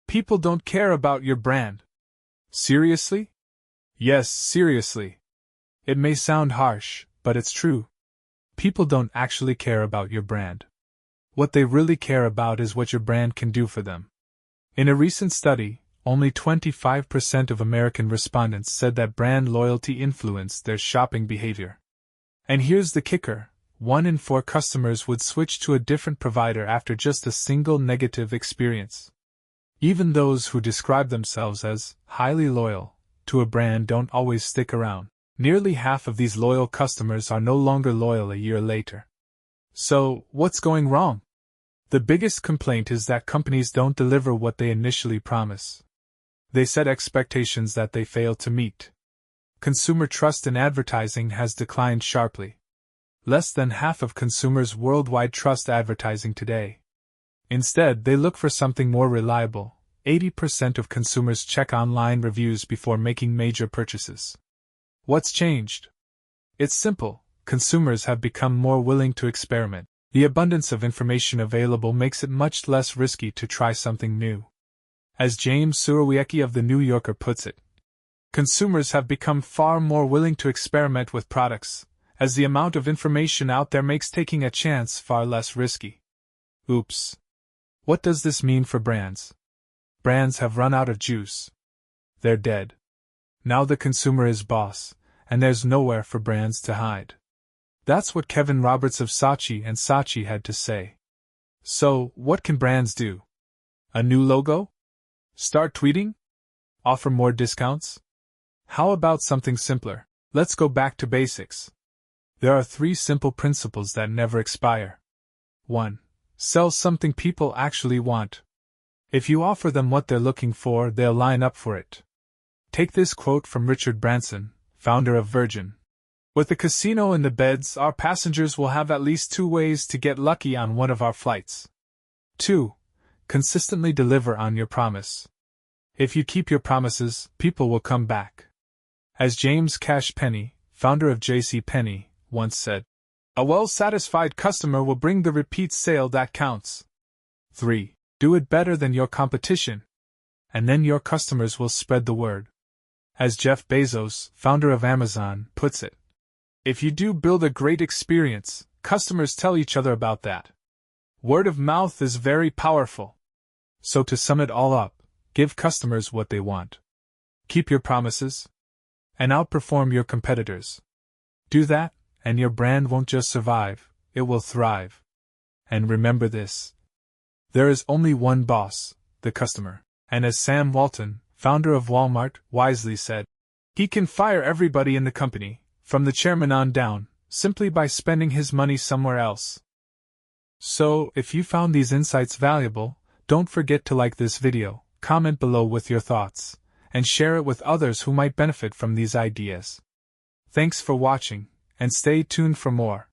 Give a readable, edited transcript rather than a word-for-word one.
People don't care about your brand. Seriously? Yes, seriously. It may sound harsh, but it's true. People don't actually care about your brand. What they really care about is what your brand can do for them. In a recent study, only 25% of American respondents said that brand loyalty influenced their shopping behavior. And here's the kicker: 1 in 4 customers would switch to a different provider after just a single negative experience. Even those who describe themselves as highly loyal to a brand don't always stick around. Nearly half of these loyal customers are no longer loyal a year later. So, what's going wrong? The biggest complaint is that companies don't deliver what they initially promise. They set expectations that they fail to meet. Consumer trust in advertising has declined sharply. Less than half of consumers worldwide trust advertising today. Instead, they look for something more reliable. 80% of consumers check online reviews before making major purchases. What's changed? It's simple: consumers have become more willing to experiment. The abundance of information available makes it much less risky to try something new. As James Surowiecki of The New Yorker puts it, consumers have become far more willing to experiment with products, as the amount of information out there makes taking a chance far less risky. Oops. What does this mean for brands? Brands have run out of juice. They're dead. Now the consumer is boss, and there's nowhere for brands to hide. That's what Kevin Roberts of Saatchi & Saatchi had to say. So, what can brands do? A new logo? Start tweeting? Offer more discounts? How about something simpler? Let's go back to basics. There are 3 simple principles that never expire. 1. Sell something people actually want. If you offer them what they're looking for, they'll line up for it. Take this quote from Richard Branson, founder of Virgin. With the casino and the beds, our passengers will have at least 2 ways to get lucky on one of our flights. 2. Consistently deliver on your promise. If you keep your promises, people will come back. As James Cash Penney, founder of J.C. Penney, once said, a well-satisfied customer will bring the repeat sale that counts. 3. Do it better than your competition, and then your customers will spread the word. As Jeff Bezos, founder of Amazon, puts it, if you do build a great experience, customers tell each other about that. Word of mouth is very powerful. So to sum it all up, give customers what they want. Keep your promises, and outperform your competitors. Do that, and your brand won't just survive, it will thrive. And remember this: there is only one boss, the customer. And as Sam Walton, founder of Walmart, wisely said, he can fire everybody in the company, from the chairman on down, simply by spending his money somewhere else. So, if you found these insights valuable, don't forget to like this video, comment below with your thoughts, and share it with others who might benefit from these ideas. Thanks for watching, and stay tuned for more.